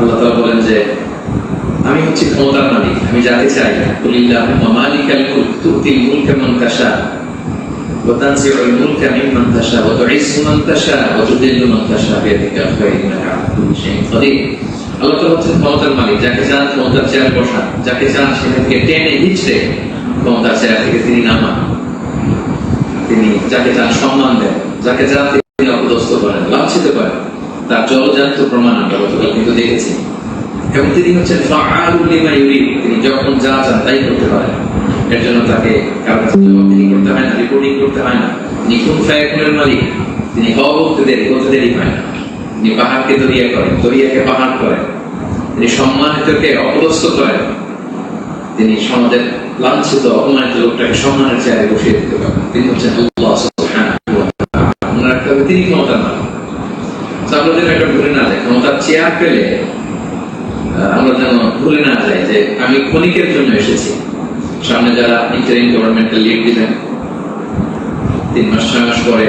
আল্লাহ তাআলা বলেন যে আমি হচ্ছি ক্ষমতার মালিক, আমি যাকে চাই। কুলিল্লাহুম্মা মালিকাল মুলক তুতিল মুলকা মান তাশা ওয়া তানজিউল মুলকা মিম্মান তাশা ওয়া তুইজ্জু মান তাশা ওয়া তুযিল্লু মান তাশা বিয়াদিকাল খায়র ইন্নাকা আলা কুল্লি শাইইন কাদির। আল্লাহ তাআলা হচ্ছেন ক্ষমতার মালিক, যাকে চান ক্ষমতার চেয়ারে বসান, যাকে চান সেখানে টেনে হিঁচড়ে ক্ষমতার চেয়ার থেকে তিনি নামান। তিনি যাকে চান সম্মান দেন, যাকে চান তিনি অপদস্থ করেন, লাঞ্ছিত করেন। তার জলজান্ত প্রমাণ আমরা গতকাল কিন্তু দেখেছি। এবং তিনি হচ্ছেন ফাআলুল লিমা ইউরিদ, তিনি যখন যা চান তাই করতে পারেন। এর জন্য তাকে কারো কাছে জবাবদিহি করতে হয় না, রিপোর্টিং করতে হয় না। তিনি কোন ফায়াকুনের মালিক, তিনি হওয়া বলতে দেরি, করতে দেরি হয় না। তিনি পাহাড়কে দরিয়া করেন, দরিয়াকে পাহাড় করেন। তিনি সম্মানিতকে অপদস্থ করেন। তিনি সমাজের লাঞ্ছিত অপমানিত লোকটাকে সম্মানের চেয়ারে বসিয়ে দিতে পারেন। তিনি হচ্ছেন আল্লাহ সুবহানাহু ওয়া তাআলা। মনে রাখতে হবে তিনি ক্ষমতার মালিক। আমরা যেন এটা ভুলে না যাই, ক্ষমতার চেয়ার পেলে আমরা যেন ভুলে না যাই যে আমি ক্ষণিকের জন্য এসেছি। সামনে যারা ইন্টারিম গভর্নমেন্টের লিড দিবেন, 3 মাস 6 মাস পরে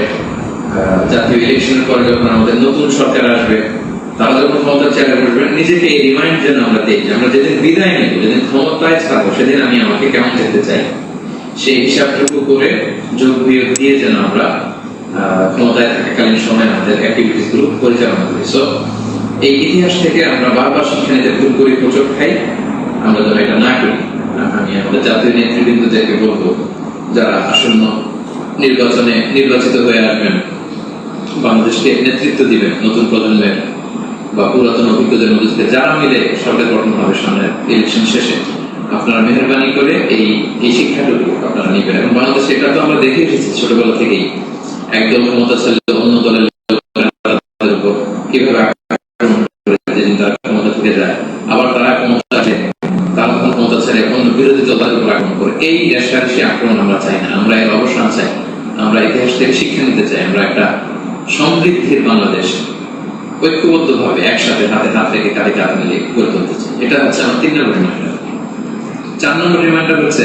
জাতীয় ইলেকশনের পরে যখন আমাদের নতুন সরকার আসবে, তারা যখন ক্ষমতার চেয়ারে বসবেন, নিজেকে এই রিমাইন্ড যেন আমরা দিই যে আমরা যেদিন বিদায় নিব, যেদিন ক্ষমতায় থাকবো, সেদিন আমি আমাকে কেমন দেখতে চাই, সেই হিসাবটুকু করে যোগ বিয়োগ দিয়ে যেন আমরা ক্ষমতায় থাকাকালীন সময় আমাদের অ্যাক্টিভিটিস গুলো পরিচালনা করি। সো এই ইতিহাস থেকে আমরা বারবার শিক্ষা নিতে ভুল করি, হোঁচট খাই, আমরা যেন এটা না করি। আমি আমাদের জাতীয় নেতৃবৃন্দদেরকে বলবো, যারা আসন্ন নির্বাচনে নির্বাচিত হয়ে আসবেন, বাংলাদেশকে নেতৃত্ব দিবেন, নতুন প্রজন্মের বা পুরাতন অভিজ্ঞদের মধ্যে যারা মিলে সরকার গঠন হবে সামনে ইলেকশন শেষে, আপনারা মেহরবানি করে এই শিক্ষাটুকু আপনারা নিবেন। এবং বাংলাদেশে এটা তো আমরা দেখে এসেছি ছোটবেলা থেকেই, একদল ক্ষমতা চালিত অন্য দলের উপর কিভাবে আক্রমণ করে, যেদিন তারা ক্ষমতা থেকে যায়, আবার তারা ক্ষমতা আছে, তারা ক্ষমতা ছেড়ে অন্য বিরোধী দলের উপর আক্রমণ করে। এই রেশারেশি আক্রমণ আমরা চাই না, আমরা এর অবসান চাই। আমরা ইতিহাস থেকে শিক্ষা নিতে চাই। আমরা একটা সমৃদ্ধির বাংলাদেশ ঐক্যবদ্ধভাবে একসাথে হাতে হাত রেখে কাঁধে কাঁধ মিলিয়ে গড়ে তুলতে চাই। এটা হচ্ছে আমার 3 নম্বর রিমাইন্ডার। 4 নম্বর রিমাইন্ডার হচ্ছে,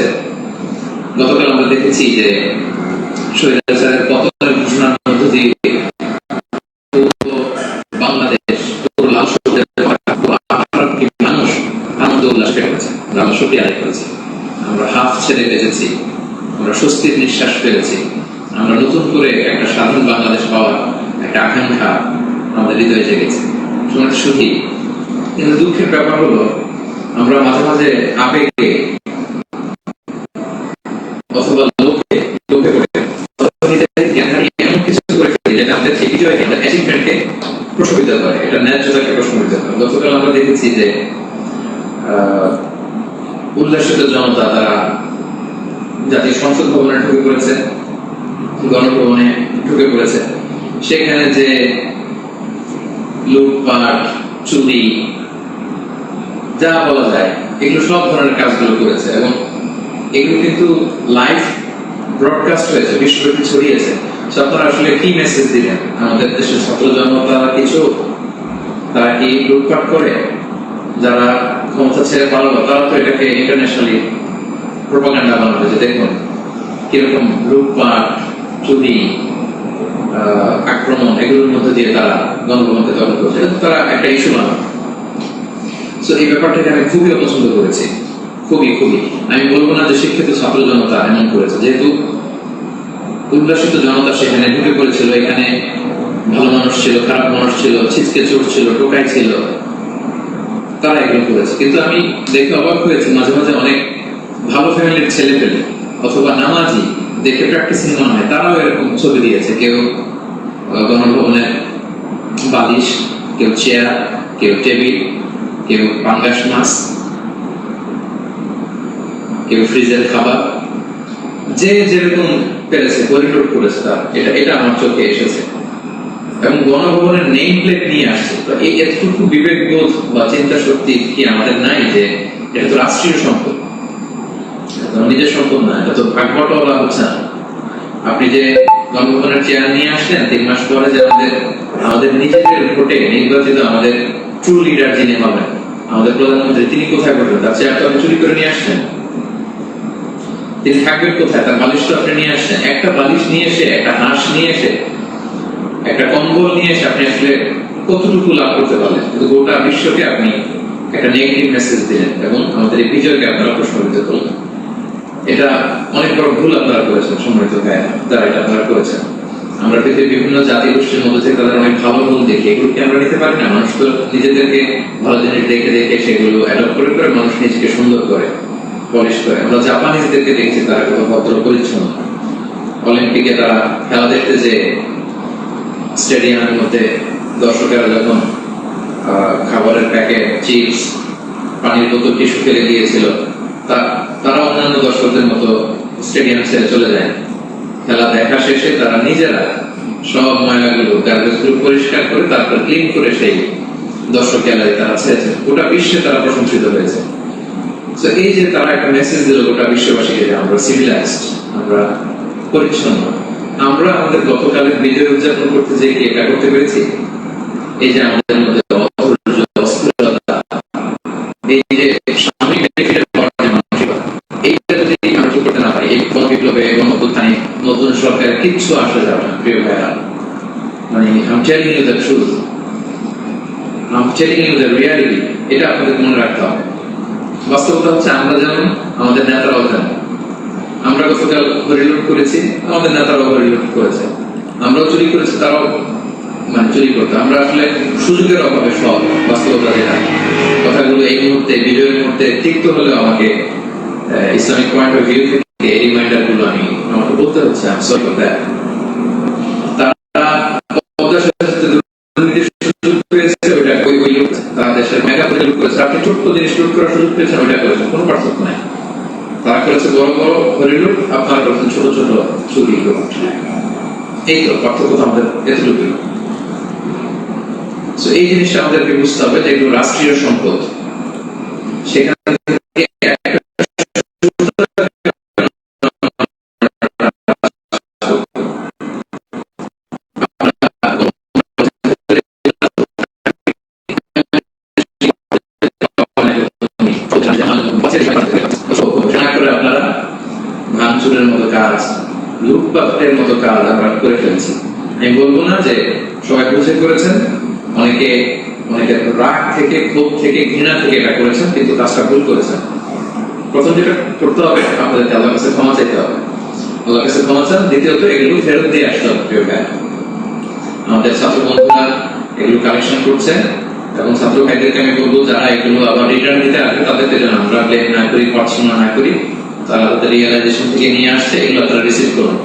গতকাল আমরা দেখেছি যে স্বৈরাচারের পতনের ঘোষণার মধ্য দিয়ে বাংলাদেশ মানুষ আনন্দ উল্লাস করেছে, আমরা সত্যি আদায় করেছি, আমরা হাফ ছেড়ে বেঁচেছি, আমরা স্বস্তির নিঃশ্বাস ফেলেছি, আমরা নতুন করে একটা স্বাধীন বাংলাদেশ পাওয়ার একটা আকাঙ্ক্ষা আমাদের হৃদয়ে জেগেছে। শুনে সুখী, কিন্তু দুঃখের ব্যাপার হলো আমরা মাঝে মাঝে আবেগে অথবা লোকে এমন কিছু করে ফেলি যেটা আমাদের বিজয়কে, অ্যাচিভমেন্টকে প্রশ্নবিদ্ধ করে, এটা ন্যায্যতাকে প্রশ্নবিদ্ধ করে। গতকাল আমরা দেখেছি যে উল্লাসিত জনতা তারা জাতীয় সংসদ ভবনে ঢুকে পড়েছে, গণভবনে ঢুকে পড়েছে। সেখানে যে লুটপাট, চুরি, যা বলা যায়, এগুলো সব ধরনের কাজগুলো করেছে। এবং এগুলো কিন্তু লাইভ ব্রডকাস্ট হয়েছে, বিশ্বব্যাপী ছড়িয়েছে। আপনারা আসলে কি মেসেজ দিলেন? আমাদের দেশের ছাত্র জনতা কিছু, তারা কি লুটপাট করে? যারা ক্ষমতা ছেড়ে পালালো তারা তো এটাকে ইন্টারন্যাশনালি প্রোপাগান্ডা বানাবে যে দেখুন কিরকম লুটপাট, চুরি, আক্রমণ, এগুলোর মধ্যে দিয়ে তারা গণভবনকে দখল করছে। এটা তো তারা একটা ইস্যু বানাবে। সো এই ব্যাপারটাকে আমি খুবই অপছন্দ করেছি, খুবই খুবই। আমি বলবো না যে শিক্ষিত ছাত্র জনতা এমন করেছে, যেহেতু উল্লাসিত জনতা সেখানে ঢুকে পড়েছিল। এখানে ভালো মানুষ ছিল, খারাপ মানুষ ছিল, ছিচকে চোর ছিল, টোকাই ছিল, তারা এগুলো করেছে। কিন্তু আমি দেখে অবাক হয়েছি, মাঝে মাঝে অনেক ভালো ফ্যামিলির ছেলে পেলে অথবা নামাজি দেখে প্র্যাকটিসিং মনে হয়, তারাও এরকম ছবি দিয়েছে। কেউ গণভবনের বালিশ, কেউ চেয়ার, কেউ টেবিল, কেউ পাঙ্গাস মাছ, কেউ ফ্রিজের খাবার, যে যেরকম পেরেছে পরিটোপ করেছে তার। এটা আমার চোখে এসেছে। এবং গণভবনের নেম প্লেট নিয়ে আসছে। তো এই এতটুকু বিবেকবোধ বা চিন্তা শক্তি কি আমাদের নাই যে এটা তো রাষ্ট্রীয় সম্পদ, নিজের সম্পদ না, এটা তো ভাগবটলা হচ্ছে না। আপনি যে গণভবনের চেয়ার নিয়ে আসলেন, 3 মাস পরে যে আমাদের নিজেদের ভোটে নির্বাচিত আমাদের ট্রু লিডার যিনি হবেন, আমাদের প্রধানমন্ত্রী, তিনি কোথায় বসবেন? তার চেয়ার তো আপনি চুরি করে নিয়ে আসছেন। তিনি থাকবেন কোথায়? তার বালিশ তো আপনি নিয়ে আসছেন। একটা বালিশ নিয়ে এসে, একটা হাঁস নিয়ে এসে, একটা কম্বল নিয়ে এসে আপনি আসলে কতটুকু লাভ করতে পারলেন, কিন্তু গোটা বিশ্বকে আপনি একটা নেগেটিভ মেসেজ দিলেন এবং আমাদের এই বিজয়কে আপনারা প্রশ্নবিদ্ধ করলেন। এটা অনেক বড় ভুল আপনারা করেছেন সম্মানিত ভাইয়েরা, যারা এটা আপনারা করেছেন। আমরা পৃথিবীর বিভিন্ন জাতি গোষ্ঠীর মধ্যে থেকে তাদের অনেক ভালো গুণ দেখি, এগুলোকে আমরা নিতে পারি না। মানুষ তো নিজেদেরকে ভালো জিনিস দেখে দেখে সেগুলো অ্যাডপ্ট করে করে মানুষ নিজেকে সুন্দর করে পলিশ করে। আমরা জাপানিজদেরকে দেখছি তারা কত ভদ্র পরিচ্ছন্ন, অলিম্পিকে তারা খেলা দেখতে যে স্টেডিয়ামের মধ্যে দর্শকেরা যখন খাবারের প্যাকেট, চিপস, পানির বোতল, টিস্যু ফেলে দিয়েছিল, তারা অন্যান্য দর্শকদের মতো স্টেডিয়াম ছেড়ে চলে যায়। খেলা দেখা শেষে তারা নিজেরা সব ময়লাগুলো, গার্বেজগুলো পরিষ্কার করে তারপর ক্লিন করে সেই দর্শক গ্যালারি তারা ছেড়েছে। গোটা বিশ্বে তারা প্রশংসিত হয়েছে। তো এই যে তারা একটা মেসেজ দিল গোটা বিশ্ববাসীকে যে আমরা সিভিলাইজড, আমরা পরিচ্ছন্ন। আমরা আমাদের গতকালের বিজয় উদযাপন করতে যে কি এটা করতে পেরেছি? এই যে আমাদের মধ্যে অস্থিরতা, এই যে সাময়িক বেনিফিটের পর যে মানসিকতা, এইটা যদি আমরা করতে না পারি, এই গণবিপ্লবে গণঅভ্যুত্থানে নতুন সরকারের কিচ্ছু আসা যাবে না প্রিয় ভাইরা। মানে I'm telling you the truth, I'm telling you the reality, এটা আপনাদের মনে রাখতে হবে। বাস্তবতা হচ্ছে আমরা যেমন, আমাদের নেতারাও যেমন। আমরা গতকাল হরিলুট করেছি, আমাদের নেতারাও হরিলুট করেছে। আমরাও চুরি করেছি, তারাও চুরি করতে। আমরা আসলে সুযোগের অভাবে সব বাস্তবতা যেটা, কথাগুলো এই মুহূর্তে বিজয়ের মুহূর্তে তিক্ত হলেও আমাকে ইসলামিক পয়েন্ট অফ ভিউ থেকে এই রিমাইন্ডার গুলো আমাকে বলতে হচ্ছে। আমি সরি ফর দ্যাট। তারা পদ্মা সেতুতে দুর্নীতির সুযোগ পেয়েছে, ওইটা ওই লোক তারা দেশের মেগা প্রজেক্ট করেছে। আপনি ছোট্ট জিনিস লুট করার সুযোগ পেয়েছেন, ওইটা করেছেন, কোনো পার্থক্য নাই। তারা করেছে বড় বড় হরিলুট, আপনারা করেছেন ছোট ছোট চুরি। এই তো পার্থক্য আমাদের এতটুকু। এই জিনিসটা আমাদেরকে বুঝতে হবে যে এগুলো রাষ্ট্রীয় সম্পদ। সেখান থেকে আপনারা ভাঙচুরের মতো কাজ, লুটপাটের মতো কাজ আমরা করে ফেলছি। আমি বলবো না যে সবাই বুঝে করেছেন, অনেকে রাগ থেকে, ক্ষোভ থেকে, ঘৃণা থেকে এটা করেছেন, কিন্তু কাজটা ভুল করেছেন। প্রথম যেটা করতে হবে, আপনাদেরকে আল্লাহর কাছে ক্ষমা চাইতে হবে। আল্লাহর কাছে ক্ষমা চান। দ্বিতীয়ত এগুলো ফেরত দিয়ে আসতে হবে প্রিয় ভাই। আমাদের ছাত্র বন্ধুরা এগুলো কালেকশন করছে এবং ছাত্র ভাইদেরকে আমি বলবো যারা এগুলো আবার রিটার্ন দিতে আসবে তাদেরকে যেন আমরা ব্লেম না করি, পড়াশোনা না করি। তারা তাদের রিয়েলাইজেশন থেকে নিয়ে আসছে, এগুলো তারা রিসিভ করুন।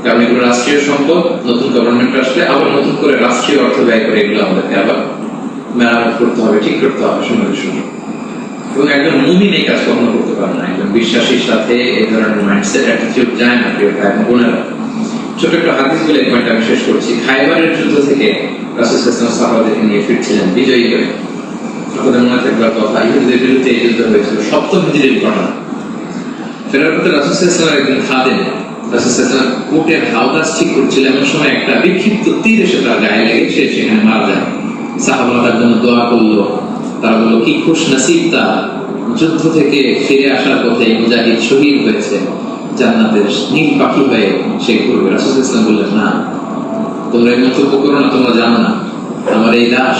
কারণ এগুলো রাষ্ট্রীয় সম্পদ। নতুন গভর্নমেন্ট আসলে আবার নতুন করে রাষ্ট্রীয় অর্থ ব্যয় করে এগুলো আমাদেরকে আবার মেরামত করতে হবে, ঠিক করতে হবে সময়ের সঙ্গে। এবং একজন মুমিন এই কাজ কখনো করতে পারে না। একজন বিশ্বাসীর সাথে এই ধরনের মাইন্ডসেট, অ্যাটিটিউড যায় না প্রিয় ভাই এবং বোনেরা। ছোট একটা হাদিস বলে পয়েন্ট আমি শেষ করছি। খায়বারের যুদ্ধ থেকে রাসূল সাল্লাল্লাহু আলাইহি ওয়াসাল্লাম সাহাবাদেরকে নিয়ে ফিরছিলেন বিজয়ী হয়ে। আপনাদের মনে থাকবার কথা, ইহুদিদের বিরুদ্ধে এই যুদ্ধ হয়েছিল, 7ম হিজরির ঘটনা। ফেরার পথে রাসূল সাল্লাল্লাহু আলাইহি ওয়াসাল্লাম একদিন খাদেম রাসূল সাল্লাল্লাহু আলাইহি ওয়াসাল্লাম কোটের হাওদাস ঠিক করছিল, এমন সময় একটা বিক্ষিপ্ত তীর এসে তার গায়ে লেগে সে সেখানে মারা যায়। সাহাবারা তার জন্য দোয়া করলো। তারা বলল কি খুশ নসিব তার, যুদ্ধ থেকে ফিরে আসার পথে মুজাহিদ শহীদ হয়েছে, জান্নাতের নীল পাখি হয়ে সে ঘুরবে। রাসূল সাল্লাল্লাহু আলাইহি ওয়াসাল্লাম বললেন না, তোমরা এই মন্তব্য করো না, তোমরা জানো না আমার এই দাস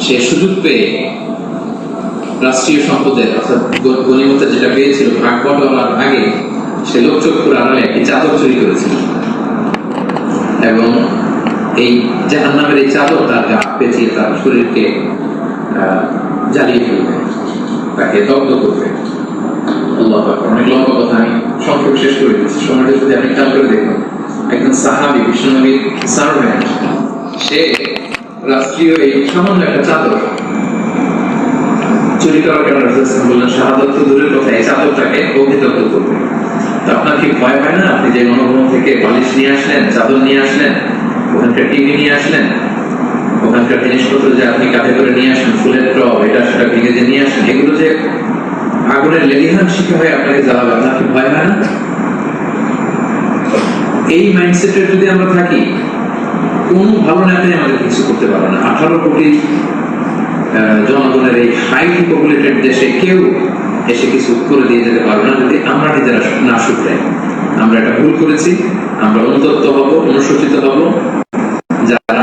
সে সুযোগ পেয়ে রাষ্ট্রীয় সম্পদের অর্থাৎ গনিমতের যেটা পেয়েছিল ভাগ বটোয়ারার আগে সে লোকচক্ষুর আড়ালে একটি চাদর চুরি করেছিল এবং এই জাহান্নামের এই চাদর তার গা পেঁচিয়ে তার শরীরকে জ্বালিয়ে ফেলবে, তাকে দগ্ধ করবে। আল্লাহু আকবার। অনেক লম্বা কথা, আমি সংক্ষেপে শেষ করে দিচ্ছি। সময়টা যদি আপনি খেয়াল করে দেখুন, একজন সাহাবী, বিশ্বনবীর সার্ভেন্ট, সে রাষ্ট্রীয় এই সামান্য একটা চাদর চুরি করার কারণে রাসূল বললেন শাহাদাত তো দূরের কথা, এই চাদরটাকে অগ্নিদগ্ধ করবে। তো আপনার কি ভয় হয় না? আপনি যে গণভবন থেকে বালিশ নিয়ে আসলেন, চাদর নিয়ে আসলেন, ওখানকার টিভি নিয়ে আসলেন, ওখানকার জিনিসপত্র যে আপনি কাঁধে করে নিয়ে আসেন, ফুলের টব, এটা সেটা ভেঙে যে নিয়ে আসেন, এগুলো যে আগুনের লেলিহান শিখা হয়ে আপনাকে জ্বালাবে, আপনার কি ভয় হয় না? এই মাইন্ডসেটে যদি আমরা থাকি, কোন ভালো নেতাই আমাদের কিছু করতে পারবে না। 18 কোটি জনগণের এই হাইলি পপুলেটেড দেশে কেউ এসে কিছু করে দিয়ে যেতে পারবে না যদি আমরা নিজেরা না শুধরাই। আমরা এটা ভুল করেছি, আমরা অনুতপ্ত হব, অনুশোচিত হব। যারা